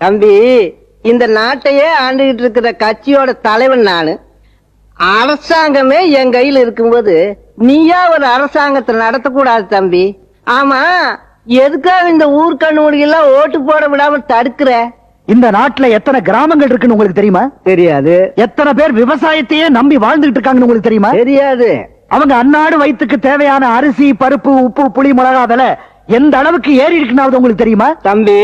தம்பி, இந்த நாட்டையே ஆண்டுகிட்டு இருக்கிற கட்சியோட தலைவன் நானு. அரசாங்கமே என் கையில இருக்கும்போது நீயா ஒரு அரசாங்கத்தை நடத்தக்கூடாது தம்பி. ஆமா, எதுக்காக இந்த ஊர்க்கண்ணுக்கு எல்லாம் ஓட்டு போட விடாம தடுக்கிற? இந்த நாட்டுல எத்தனை கிராமங்கள் இருக்குன்னு உங்களுக்கு தெரியுமா? தெரியாது. எத்தனை பேர் விவசாயத்தையே நம்பி வாழ்ந்துட்டு இருக்காங்கன்னு உங்களுக்கு தெரியுமா? தெரியாது. அவங்க அன்னாடு வயிற்றுக்கு தேவையான அரிசி, பருப்பு, உப்பு, புளி, மிளகா விலை எந்த அளவுக்கு ஏறி இருக்குன்னு உங்களுக்கு தெரியுமா? தம்பி,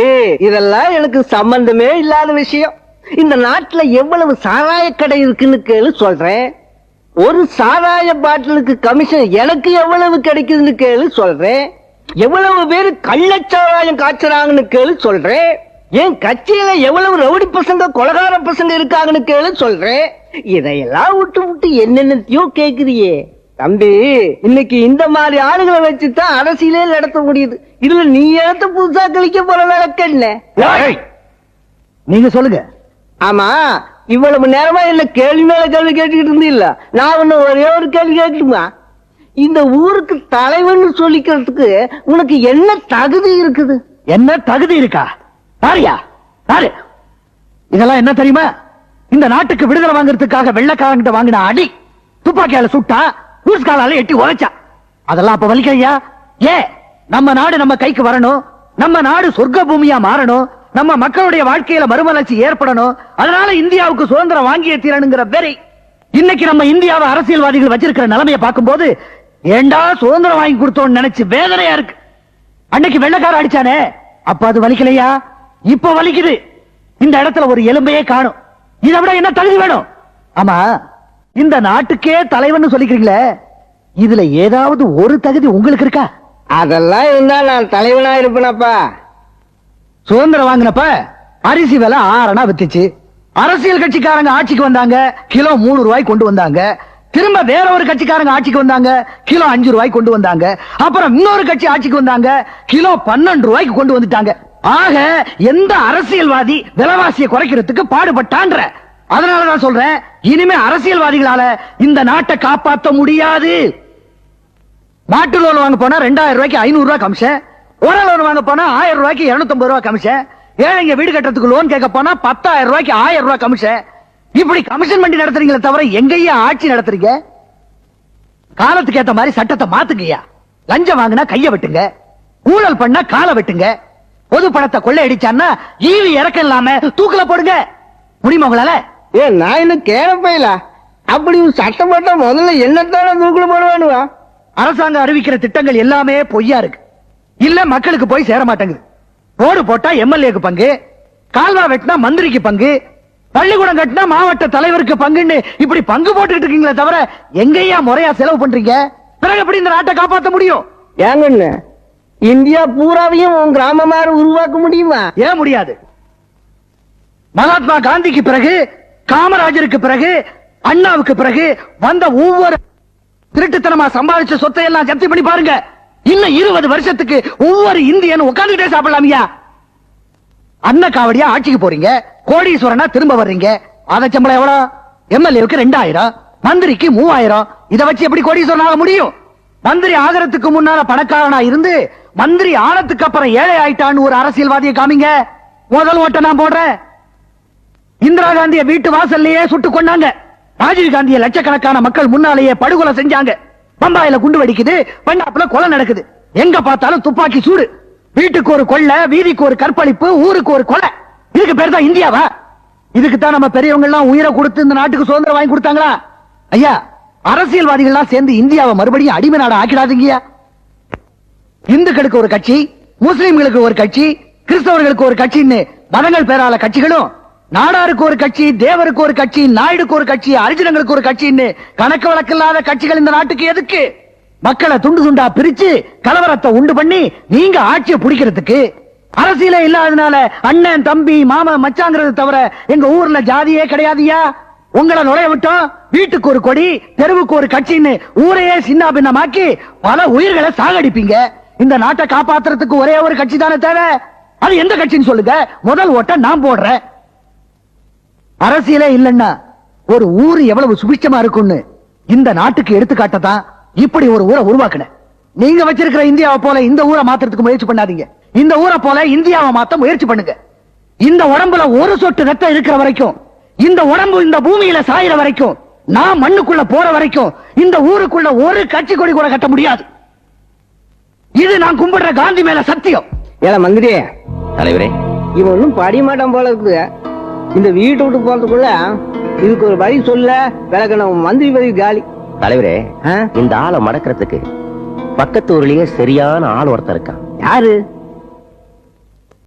இதெல்லாம் எனக்கு சம்பந்தமே இல்லாத விஷயம். இந்த நாட்டுல எவ்வளவு சாராய கடை இருக்குன்னு கேளு சொல்றேன். ஒரு சாராய பாட்டிலுக்கு கமிஷன் எனக்கு எவ்வளவு கிடைக்குதுன்னு கேளு சொல்றேன். எவ்வளவு பேரு கள்ளச்சாராயம் காய்ச்சறாங்கன்னு கேளு சொல்றேன். என் கட்சியில எவ்வளவு ரவுடி பசங்க, கொலகார பசங்க இருக்காங்கன்னு கேளு சொல்றேன். இதையெல்லாம் விட்டு விட்டு என்னென்னத்தையோ கேக்குறியே தம்பி. இன்னைக்கு இந்த மாதிரி ஆளுகளை வச்சுதான் அரசியலே நடத்த முடியுது. இதுல நீ எடுத்து புதுசா கழிக்க போற விளக்க என்ன? நீங்க சொல்லுங்க. ஆமா, இவ்வளவு நேரமா என்ன கேள்வி மேல கேள்வி கேட்டுக்கிட்டு இருந்தீல்ல, நான் ஒண்ணு ஒரே ஒரு கேள்வி கேட்கணுமா? இந்த ஊருக்கு தலைவன் சொல்லிக்கிறதுக்கு உனக்கு என்ன தகுதி இருக்குது? என்ன தகுதி இருக்கா? பாரியா பாரு, இதெல்லாம் என்ன தெரியுமா? இந்த நாட்டுக்கு விடுதலை வாங்குறதுக்காக வெள்ளக்காரங்கிட்ட வாங்கின அடி, துப்பாக்கியால சுட்டா, ஊர்காலால எட்டி உழைச்சா, அதெல்லாம் அப்ப வலிக்கலையா? நம்ம நாடு நம்ம கைக்கு வரணும், நம்ம நாடு சொர்க்க பூமியா மாறணும், நம்ம மக்களுடைய வாழ்க்கையில மறுமலர்ச்சி ஏற்படணும். அதனால இந்தியாவுக்கு சுதந்திரம் வாங்கிய தீரணுங்கிற வெறி. இன்னைக்கு நம்ம இந்தியாவை அரசியல்வாதிகள் வச்சிருக்கிற நிலைமையை பார்க்கும்போது ஏண்டா சுதந்திரம் வாங்கி கொடுத்தோம்னு நினைச்சு வேதனையா இருக்கு. அன்னைக்கு வெள்ளக்கார அடிச்சானே, அப்ப அது வலிக்கலையா? இப்ப வலிக்குது. இந்த இடத்துல ஒரு எலும்பையே காணும். இதை விட என்ன தகுதி வேணும்? ஆமா, இந்த நாட்டுக்கே தலைவன் சொல்லிக்கிறீங்களே, இதுல ஏதாவது ஒரு தகுதி உங்களுக்கு இருக்கா? அதெல்லாம் இருந்தா நான் தலைவனா இருப்பேனப்பா. சுதந்திரம் வாங்கினப்ப அரிசி விலை 6 வித்துச்சு. அரசியல் கட்சிக்காரங்க ஆட்சிக்கு வந்தாங்க, கிலோ 3 ரூபாய் கொண்டு வந்தாங்க. திரும்ப வேற ஒரு கட்சிக்காரங்க ஆட்சிக்கு வந்தாங்க, கிலோ 5 ரூபாய் கொண்டு வந்தாங்க. அப்புறம் இன்னொரு கட்சி ஆட்சிக்கு வந்தாங்க, கிலோ 12 ரூபாய்க்கு கொண்டு வந்துட்டாங்க. ஆக எந்த அரசியல்வாதி விலைவாசியை குறைக்கிறதுக்கு பாடுபட்டான்ற. அதனாலதான் சொல்றேன், இனிமே அரசியல்வாதிகளால இந்த நாட்டை காப்பாற்ற முடியாது. மாட்டு லோன் வாங்க போனா 2000 ரூபாய்க்கு 500 ரூபாய் கமிஷன், ஒரு லோன் வாங்க போனா 1000 ரூபாய்க்கு 250 ரூபாய் கமிஷன், ஏழைங்க வீடு கட்டுறதுக்கு லோன் கேட்க போனா 10,000 ரூபாய்க்கு 1000 ரூபாய் கமிஷன். இப்படி கமிஷன் பண்ணி நடத்துறீங்களே தவிர எங்கேயா ஆட்சி நடத்துறீங்க? காலத்துக்கு ஏத்த மாதிரி சட்டத்தை மாத்துங்கய்யா. லஞ்சம் வாங்கினா கைய வெட்டுங்க, ஊழல் பண்ணா காலை வெட்டுங்க, பொது பணத்தை கொள்ளையடிச்சான்னா ஈவி இறக்கம் இல்லாம தூக்கல போடுங்க. முடியுமா உங்களால? நான் இன்னும் கேளப்பையில அப்படி சட்டம் போட்டா முதல்ல என்னத்தான தூக்குல போடுவானுவா? அரசாங்கம் அறிவிக்கிற திட்டங்கள் எல்லாமே பொய்யா இருக்கு, இல்ல மக்களுக்கு போய் சேர மாட்டேங்குது. ரோடு போட்டா எம்எல்ஏக்கு பங்கு, கால்வா வெட்டினா மந்திரிக்கு பங்கு, பள்ளிக்கூடம் கட்டினா மாவட்ட தலைவருக்கு பங்குன்னு இப்படி பங்கு போட்டுக்கிட்டு இருக்கீங்களே தவிர எங்கேயா முறையா செலவு பண்றீங்க? பிறகு எப்படி இந்த நாட்டை காப்பாற்ற முடியும்? ஏங்கன்னு இந்தியா பூராவையும் உன் கிராமமாறு உருவாக்க முடியுமா? ஏன் முடியாது? மகாத்மா காந்திக்கு பிறகு, காமராஜருக்கு பிறகு, அண்ணாவுக்கு பிறகு வந்த ஒவ்வொரு திருட்டுத்தனமா சம்பாதிச்ச சொத்தை எல்லாம் ஜப்தி பண்ணி பாருங்க. இன்னும் 20 வருஷத்துக்கு ஒவ்வொரு இந்தியனும் உட்கார்ந்துட்டே சாப்பிடலாமியா? அன்னக்காவடியா ஆட்சிக்கு போறீங்க, கோடீஸ்வரனா திரும்ப வர்றீங்க. அத சம்பளம் எவ்வளவு? எம்எல்ஏவுக்கு 2000, மந்திரிக்கு 3000. இதை வச்சு எப்படி கோடீஸ்வரன் ஆக முடியும்? மந்திரி ஆகிறதுக்கு முன்னால பணக்காரனா இருந்து மந்திரி ஆனதுக்கு அப்புறம் ஏழை ஆயிட்டான்னு ஒரு அரசியல்வாதியை காமிங்க. முதல் ஓட்ட நான் போடுறேன். இந்திரா காந்திய வீட்டு வாசல்லையே சுட்டு கொண்டாங்க. ராஜீவ் காந்திய லட்சக்கணக்கான மக்கள் முன்னாலேயே படுகொலை செஞ்சாங்க. பம்பாயில குண்டு வெடிக்குது, பஞ்சாப்ல கொலை நடக்குது. எங்க பார்த்தாலும் துப்பாக்கி சூடு. வீட்டுக்கு ஒரு கொள்ளை, வீதிக்கு ஒரு கற்பழிப்பு, ஊருக்கு ஒரு கொலை. இதுக்கு பேர் தான் இந்தியாவா? இதுக்கு தான் நம்ம பெரியவங்க எல்லாம் உயிரை கொடுத்து இந்த நாட்டுக்கு சுதந்திரம் வாங்கி கொடுத்தாங்களா? ஐயா, அரசியல்வாதிகள் எல்லாம் சேர்ந்து இந்தியாவை மறுபடியும் அடிமை நாடு ஆக்கிடாதீங்க. இந்துக்களுக்கு ஒரு கட்சி, முஸ்லிம்களுக்கு ஒரு கட்சி, கிறிஸ்தவர்களுக்கு ஒரு கட்சின்னு மதங்கள் பேரால கட்சிகளும், நாடாருக்கு ஒரு கட்சி, தேவருக்கு ஒரு கட்சி, நாயுடுக்கு ஒரு கட்சி, அரிஜனங்களுக்கு ஒரு கட்சின்னு கணக்கு வழக்கில்லாத கட்சிகள் இந்த நாட்டுக்கு எதுக்கு? மக்களை துண்டு துண்டா பிரிச்சு கலவரத்தை உண்டு பண்ணி நீங்க ஆட்சியை பிடிக்கிறதுக்கு. அரசியலே இல்லாதனால அண்ணன், தம்பி, மாமா, மச்சாங்கிறது தவிர எங்க ஊர்ல ஜாதியே கிடையாதுயா. உங்களை நுழைய விட்டோம், வீட்டுக்கு ஒரு கொடி, தெருவுக்கு ஒரு கட்சின்னு ஊரையே சின்ன பின்னமாக்கி பல உயிர்களை சாகடிப்பீங்க. இந்த நாட்டை காப்பாத்துறதுக்கு ஒரே ஒரு கட்சி தானே தேவை. அது எந்த கட்சின்னு சொல்லுங்க, முதல் ஓட்ட நான் போடுறேன். அரசியலே இல்லன்னா ஒரு ஊரு எவ்வளவு சுபிட்சமா இருக்கும்னு இந்த நாட்டுக்கு எடுத்துக்காட்டதான் இப்படி ஒரு ஊரை உருவாக்குன. நீங்க வச்சிருக்கிற இந்தியாவை போல இந்த ஊரை மாத்துறதுக்கு முயற்சி பண்ணாதீங்க. இந்த ஊரை போல இந்தியாவை மாத்த முயற்சி பண்ணுங்க. இந்த உடம்புல ஒரு சொட்டு ரத்தம் இருக்கிற வரைக்கும், இந்த உடம்பு இந்த பூமியில சாயிற வரைக்கும், நான் மண்ணுக்குள்ள போற வரைக்கும் இந்த ஊருக்குள்ள ஒரு கட்சி கொடி கூட கட்ட முடியாது. இது நான் கும்பிடுற காந்தி மேல சத்தியம். ஏல மந்திரி தலைவரே, இவன் ஒன்னும் படிய மாட்டான் போல இருக்குது. இந்த வீட்டை விட்டு போறதுக்குள்ள இதுக்கு ஒரு வழி சொல்ல விளக்கணும். மந்திரி பதவி காலி. தலைவரே, ஆ? இந்த ஆளை மடக்கிறதுக்கு பக்கத்து ஊர்லயே சரியான ஆள் ஒருத்தன் இருக்கான். யாரு?